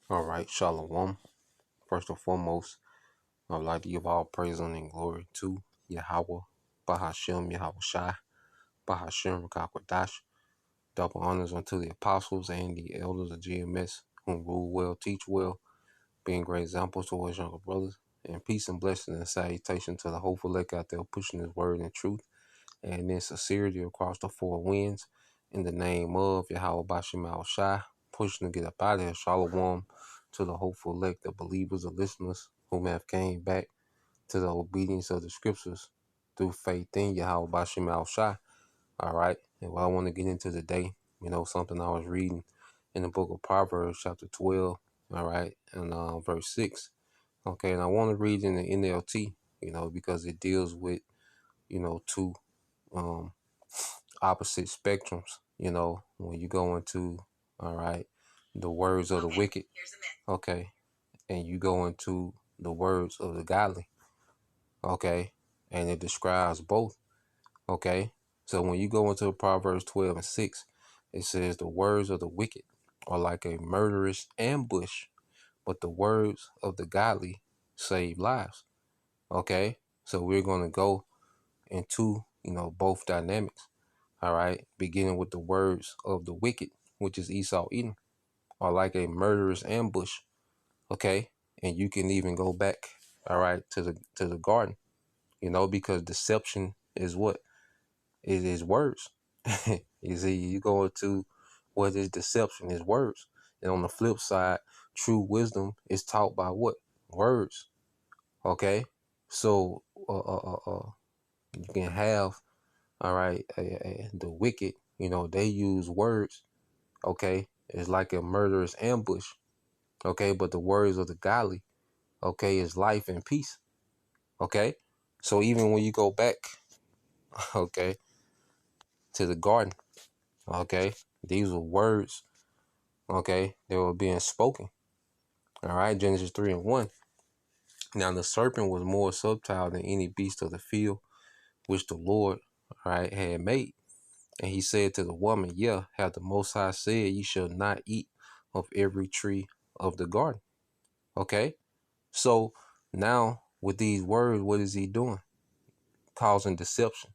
All right, Shalom. First and foremost, I would like to give all praise and glory to Yahweh, Bahashem, Yahweh Shai, Bahashem, Rakakwadash. Double honors unto the apostles and the elders of GMS, whom rule well, teach well, being great examples to his younger brothers. And peace and blessing and salutation to the hopeful elect out there pushing his word and truth and in sincerity across the four winds. In the name of Yahweh Bashim Al Shai, pushing to get up out of here. Shalom to the hopeful elect, the believers, the listeners whom have came back to the obedience of the scriptures through faith in Yahweh Bashim Al Shai. All right. And what I want to get into today, something I was reading in the book of Proverbs, chapter 12, all right, and verse 6. Okay. And I want to read in the NLT, because it deals with, two um, opposite spectrums, when you go into, all right, the words of the wicked, okay, and you go into the words of the godly, okay, and it describes both, okay. So when you go into Proverbs 12 and 6, it says the words of the wicked are like a murderous ambush, but the words of the godly save lives, okay. So we're going to go into, both dynamics. All right, beginning with the words of the wicked, which is Esau Edom, are like a murderous ambush. Okay, and you can even go back, all right, to the garden, because deception is what it is words. You see, you go into what is deception is words, and on the flip side, true wisdom is taught by what words. Okay, so you can have, all right, the wicked, they use words, okay, it's like a murderous ambush, okay, but the words of the godly, okay, is life and peace, okay. So even when you go back, okay, to the garden, okay, these were words, okay, they were being spoken, all right, Genesis 3 and 1. Now the serpent was more subtle than any beast of the field which the Lord, all right, had made. And he said to the woman, yeah, hath the Most High said, ye shall not eat of every tree of the garden. Okay. So now with these words, what is he doing? Causing deception.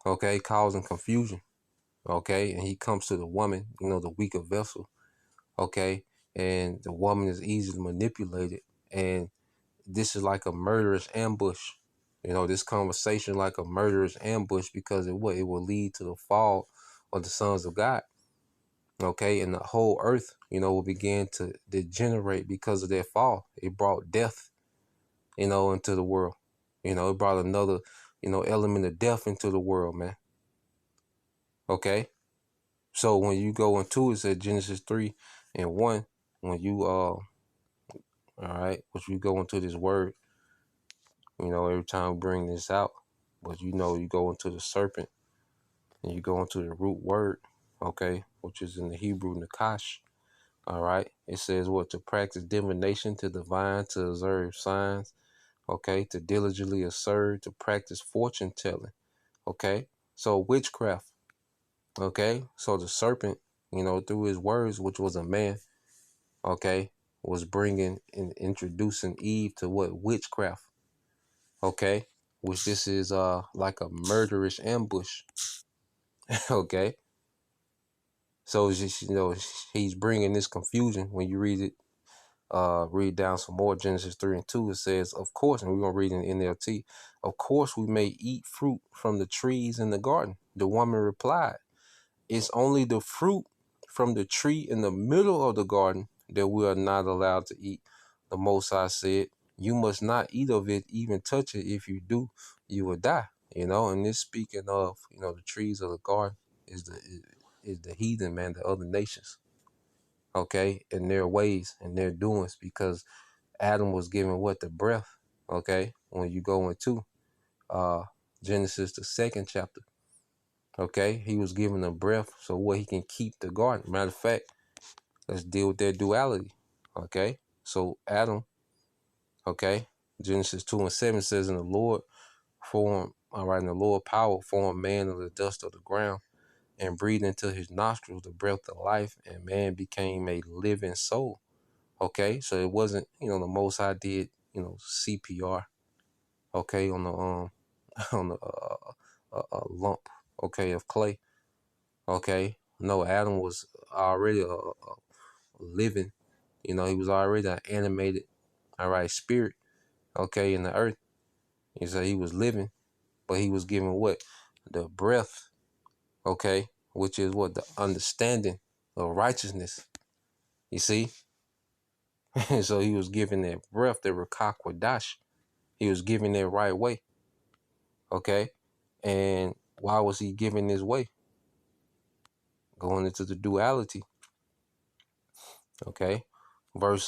Okay. Causing confusion. Okay. And he comes to the woman, the weaker vessel. Okay. And the woman is easily manipulated. And this is like a murderous ambush. This conversation like a murderous ambush because it will lead to the fall of the sons of God. Okay, and the whole earth, will begin to degenerate because of their fall. It brought death, into the world. It brought another, element of death into the world, man. Okay, so when you go into it, said Genesis 3 and 1, when you all right, which you go into this word, every time we bring this out, but you go into the serpent and you go into the root word, okay, which is in the Hebrew nakash. All right. It says what? To practice divination, to divine, to observe signs. Okay. To diligently assert, to practice fortune telling. Okay. So witchcraft. Okay. So the serpent, through his words, which was a man, okay, was bringing and introducing Eve to what? Witchcraft. Okay. Which this is like a murderous ambush. Okay. So it's just, he's bringing this confusion when you read it. Read down some more. Genesis 3 and 2, it says, of course, and we're going to read in NLT, of course we may eat fruit from the trees in the garden. The woman replied, it's only the fruit from the tree in the middle of the garden that we are not allowed to eat. The Most High said, you must not eat of it, even touch it. If you do, you will die. And this speaking of, the trees of the garden is the heathen, man, the other nations, okay, in their ways and their doings, because Adam was given what? The breath. Okay. When you go into Genesis, the second chapter. Okay. He was given a breath so what he can keep the garden. Matter of fact, let's deal with their duality. Okay. So Adam, okay, Genesis 2 and 7 says, and the Lord formed, all right, and the Lord power formed man of the dust of the ground and breathed into his nostrils the breath of life, and man became a living soul. Okay, so it wasn't, the Most High did, CPR. Okay, on the on the lump, okay, of clay. Okay, no, Adam was already a living. He was already an animated, all right, spirit. Okay, in the earth. He said he was living, but he was given what? The breath, okay, which is what? The understanding of righteousness. You see? And so he was given that breath, the Rakakwadash. He was given that right way, okay? And why was he given this way? Going into the duality, okay? Verse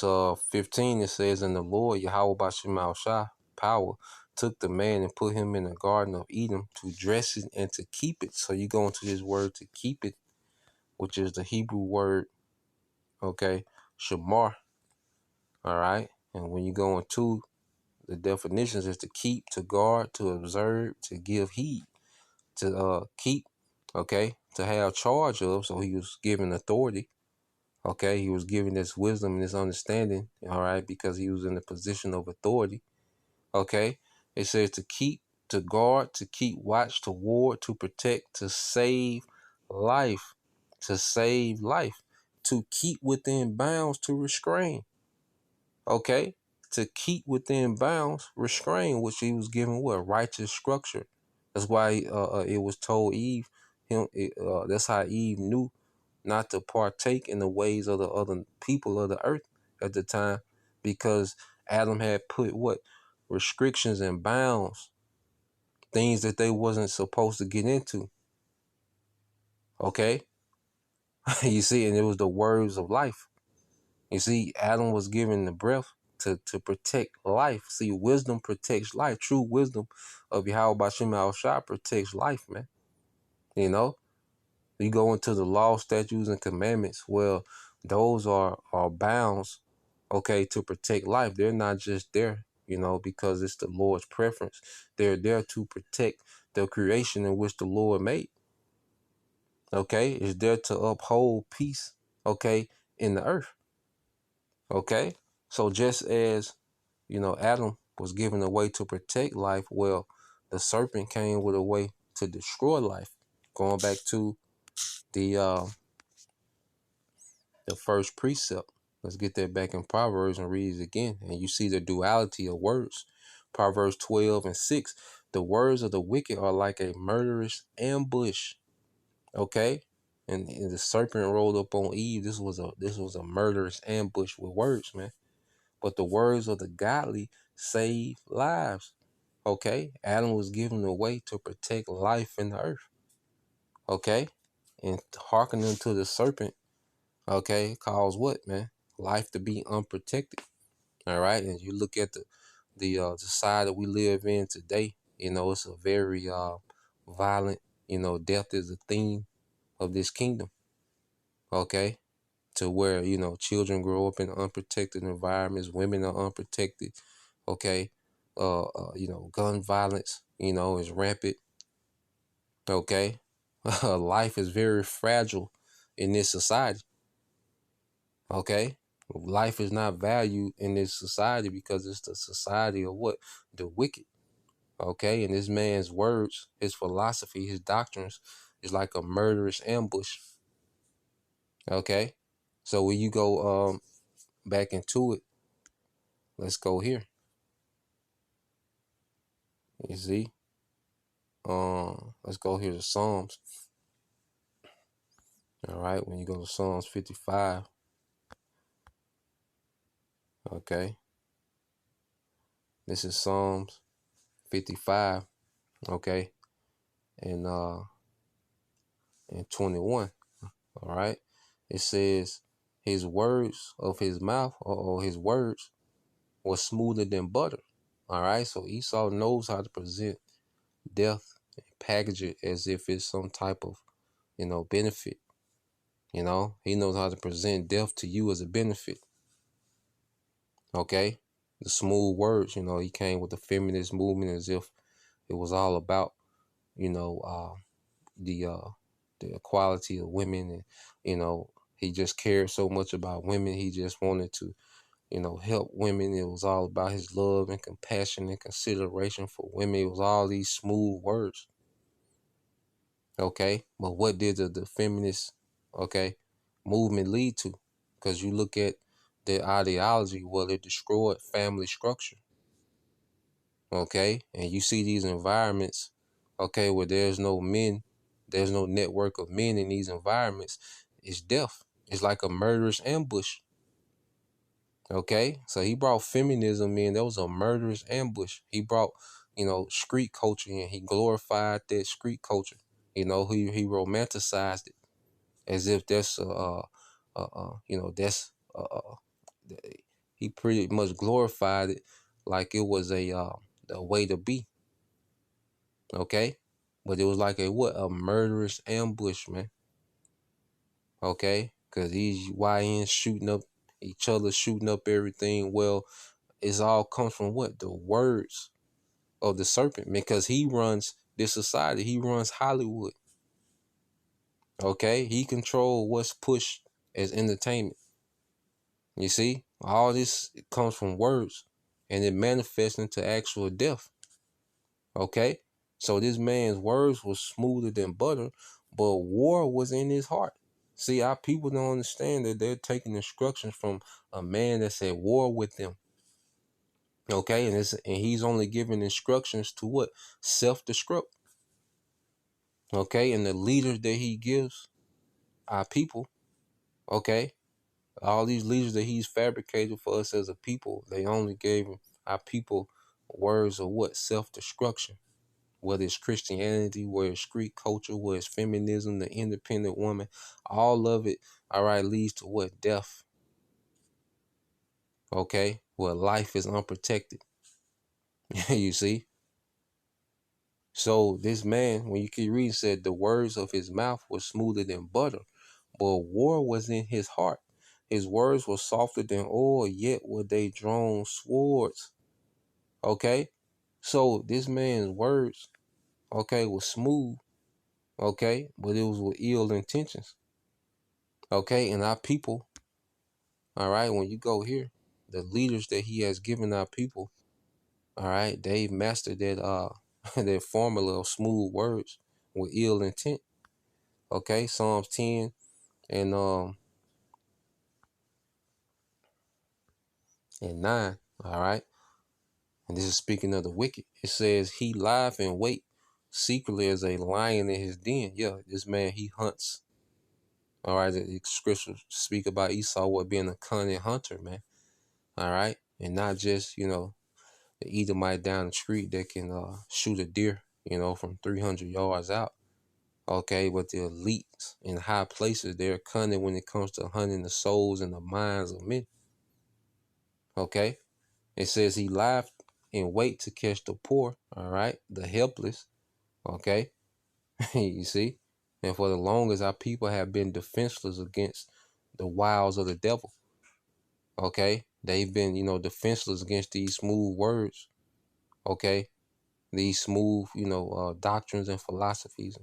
15, it says, "And the Lord, Yahweh Bashim Shai, power, took the man and put him in the garden of Eden to dress it and to keep it." So you go into this word to keep it, which is the Hebrew word, okay, shamar, all right? And when you go into the definitions, is to keep, to guard, to observe, to give heed, to keep, okay, to have charge of. So he was given authority, okay? He was given this wisdom and this understanding, all right, because he was in a position of authority, okay? It says to keep, to guard, to keep watch, to ward, to protect, to save life, to save life, to keep within bounds, to restrain, okay? To keep within bounds, restrain, which he was given what? Righteous structure. That's why it was told Eve, that's how Eve knew not to partake in the ways of the other people of the earth at the time, because Adam had put what? Restrictions and bounds, things that they wasn't supposed to get into. Okay? You see, and it was the words of life. You see, Adam was given the breath to protect life. See, wisdom protects life. True wisdom of Yahweh Bashim Al Shah protects life, man. You know? You go into the law, statutes, and commandments. Well, those are bounds, okay, to protect life. They're not just there, because it's the Lord's preference. They're there to protect the creation in which the Lord made. Okay, it's there to uphold peace, okay, in the earth. Okay, so just as Adam was given a way to protect life, well, the serpent came with a way to destroy life. Going back to the first precept. Let's get that back in Proverbs and read it again. And you see the duality of words. Proverbs 12:6. The words of the wicked are like a murderous ambush. Okay? And the serpent rolled up on Eve. This was a murderous ambush with words, man. But the words of the godly save lives. Okay? Adam was given a way to protect life in the earth. Okay? And hearkening to the serpent, okay, cause what, man? Life to be unprotected. All right. And you look at the society that we live in today, it's a very violent, death is a theme of this kingdom. Okay. To where, children grow up in unprotected environments, women are unprotected. Okay. Gun violence, is rampant. Okay. Life is very fragile in this society. Okay. Life is not valued in this society because it's the society of what? The wicked. Okay. And this man's words, his philosophy, his doctrines is like a murderous ambush. Okay. So when you go back into it, let's go here. You see? Let's go here to Psalms. All right. When you go to Psalms 55, okay. This is Psalms 55, okay, and 21. All right. It says his words of his mouth, or his words, were smoother than butter. All right. So Esau knows how to present death and package it as if it's some type of, benefit. He knows how to present death to you as a benefit. Okay. The smooth words, he came with the feminist movement as if it was all about, you know, the equality of women, and he just cared so much about women. He just wanted to help women. It was all about his love and compassion and consideration for women. It was all these smooth words. Okay. But what did the feminist, okay, movement lead to? Because you look at their ideology, well, it destroyed family structure. Okay. And you see these environments, okay, where there's no men, there's no network of men in these environments. It's death. It's like a murderous ambush. Okay, so he brought feminism in. That was a murderous ambush. He brought, street culture in. He glorified that street culture. He romanticized it as if that's that's he pretty much glorified it like it was a way to be. Okay, but it was like a murderous ambush, man. Okay, because these YNs shooting up each other, shooting up everything. Well, it's all comes from what? The words of the serpent, because he runs this society. He runs Hollywood. Okay, he controls what's pushed as entertainment. You see, all this comes from words, and it manifests into actual death. Okay, so this man's words was smoother than butter, but war was in his heart. See, our people don't understand that they're taking instructions from a man that's at war with them. Okay, and he's only giving instructions to what? Self-destruct. Okay, and the leaders that he gives our people, okay, all these leaders that he's fabricated for us as a people, they only gave our people words of what? Self-destruction. Whether it's Christianity, whether it's street culture, whether it's feminism, the independent woman, all of it, all right, leads to what? Death. Okay, where life is unprotected. You see? So this man, when you keep reading, said the words of his mouth were smoother than butter, but war was in his heart. His words were softer than oil, yet were they drawn swords. Okay? So this man's words, okay, was smooth, okay, but it was with ill intentions. Okay, and our people, all right, when you go here, the leaders that he has given our people, all right, they've mastered that formula of smooth words with ill intent. Okay, Psalms 10 and 9. All right. And this is speaking of the wicked. It says he lieth in wait secretly as a lion in his den. Yeah, this man, he hunts. All right. The scriptures speak about Esau what being a cunning hunter, man. All right. And not just, the Edomite down the street that can shoot a deer, from 300 yards out. Okay, but the elites in high places, they're cunning when it comes to hunting the souls and the minds of men. Okay. It says he lieth in wait to catch the poor, all right, the helpless, okay, you see, and for the longest our people have been defenseless against the wiles of the devil, okay, they've been, defenseless against these smooth words, okay, these smooth, doctrines and philosophies,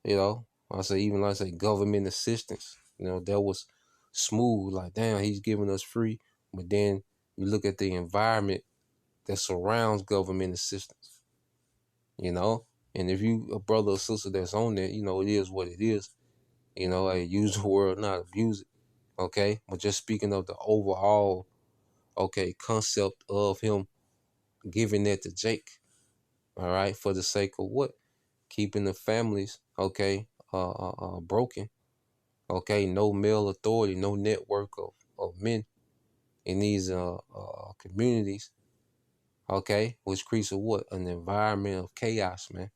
I say government assistance, that was smooth, like, damn, he's giving us free, but then you look at the environment that surrounds government assistance, you know. And if you a brother or sister that's on that, it is what it is. I use the word, not abuse it. Okay. But just speaking of the overall, okay, concept of him giving that to Jake, all right, for the sake of what? Keeping the families, okay, broken. Okay, no male authority, no network of men in these communities. Okay, which creates a what? An environment of chaos, man.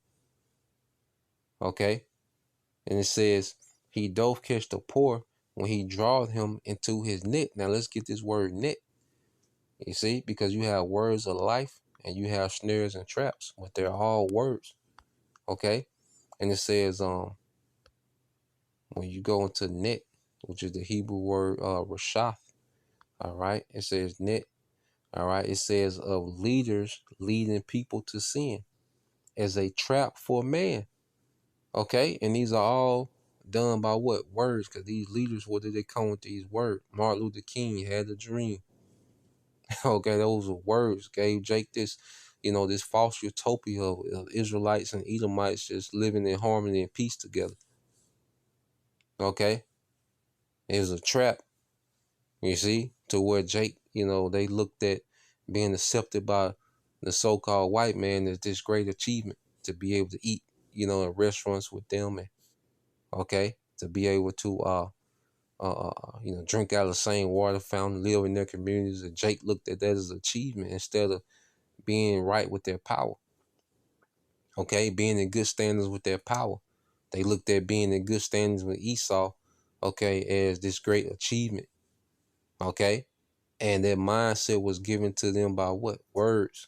Okay. And it says, he doth catch the poor when he draweth him into his net. Now let's get this word net. You see, because you have words of life and you have snares and traps, but they're all words. Okay. And it says, when you go into net, which is the Hebrew word rashath, all right, it says net, all right, it says of leaders leading people to sin as a trap for man. Okay, and these are all done by what? Words, because these leaders, what did they come with these words? Martin Luther King had a dream. Okay, those were words. Gave Jake this, this false utopia of Israelites and Edomites just living in harmony and peace together. Okay, it was a trap. You see, to where Jake, they looked at being accepted by the so-called white man as this great achievement to be able to eat, in restaurants with them, and okay, to be able to drink out of the same water fountain, live in their communities. And Jake looked at that as an achievement instead of being right with their power. Okay, being in good standards with their power. They looked at being in good standings with Esau, okay, as this great achievement. Okay. And that mindset was given to them by what? Words.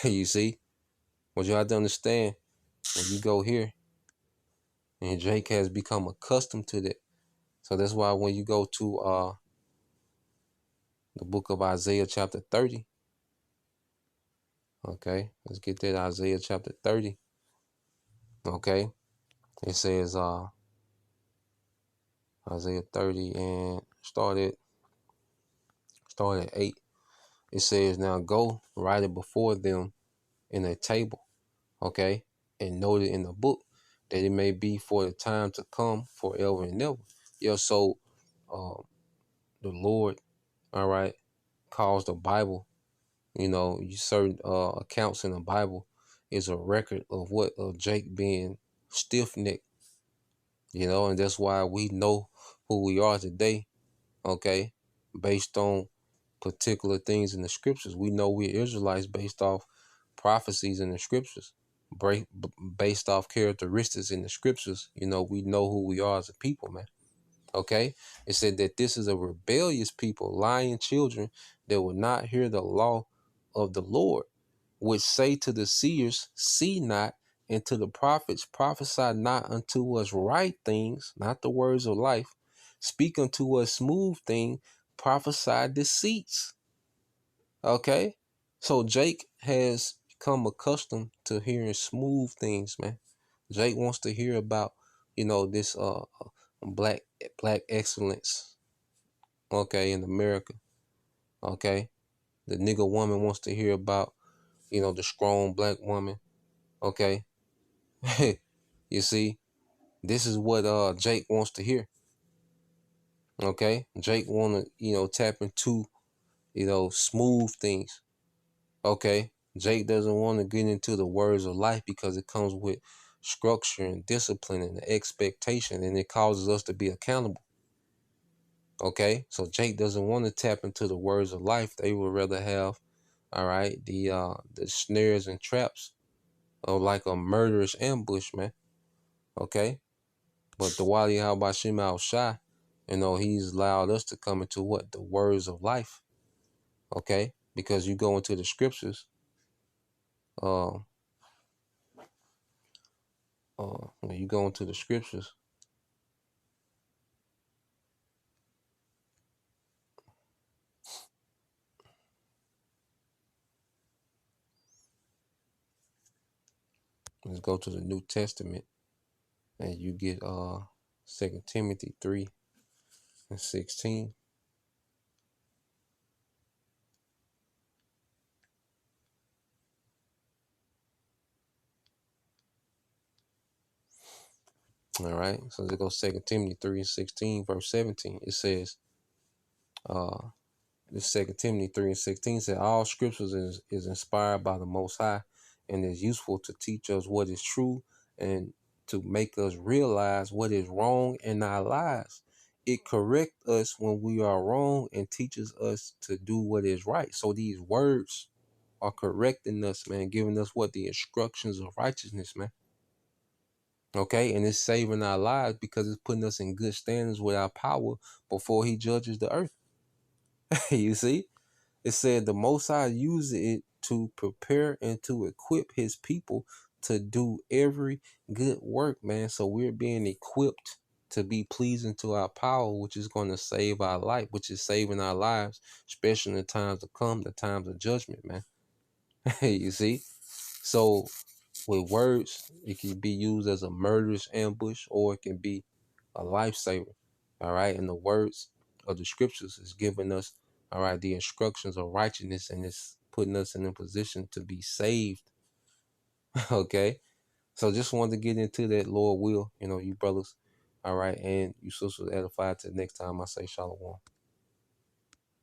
You see? What you have to understand, when you go here, and Jake has become accustomed to that. So that's why when you go to the book of Isaiah chapter 30, okay, let's get that Isaiah chapter 30. Okay. It says Isaiah 30 and start at 8. It says, now go write it before them in a table, okay, and note it in the book, that it may be for the time to come forever and ever. Yeah, so the Lord, all right, calls the Bible, you certain accounts in the Bible is a record of what of Jake being stiff-necked, and that's why we know who we are today, okay, based on particular things in the scriptures. We know we're Israelites based off prophecies in the scriptures, based off characteristics in the scriptures. We know who we are as a people, man. Okay. It said that this is a rebellious people, lying children that will not hear the law of the Lord, which say to the seers, see not, and to the prophets, prophesy not unto us right things, not the words of life. Speak unto us smooth things, prophesy deceits. Okay. So Jake has become accustomed to hearing smooth things, man. Jake wants to hear about, this black black excellence, okay, in America. Okay. The nigga woman wants to hear about, the strong black woman. Okay. You see, this is what Jake wants to hear. Okay. Jake wanna, tap into, smooth things. Okay. Jake doesn't want to get into the words of life because it comes with structure and discipline and expectation, and it causes us to be accountable. Okay. So Jake doesn't want to tap into the words of life. They would rather have, all right, the snares and traps of like a murderous ambush, man. Okay. But the Wali Habashim Al Shah, he's allowed us to come into what? The words of life. Okay. Because you go into the scriptures, uh, when you go into the scriptures, let's go to the New Testament, and you get 2 Timothy 3:16. All right. So let's go 2 Timothy 3:16, verse 17. It says, this 2 Timothy 3:16 said, all scriptures is inspired by the Most High and is useful to teach us what is true and to make us realize what is wrong in our lives. It corrects us when we are wrong and teaches us to do what is right. So these words are correcting us, man, giving us what? The instructions of righteousness, man. Okay, and it's saving our lives because it's putting us in good standings with our power before he judges the earth. You see? It said the Most High uses it to prepare and to equip his people to do every good work, man. So we're being equipped to be pleasing to our power, which is going to save our life, which is saving our lives, especially in the times to come, the times of judgment, man. You see? So with words, it can be used as a murderous ambush or it can be a lifesaver. All right. And the words of the scriptures is giving us All right, the instructions of righteousness, and it's putting us in a position to be saved. Okay. So just wanted to get into that, Lord will, you brothers. All right, and you sisters edified till next time I say shalom.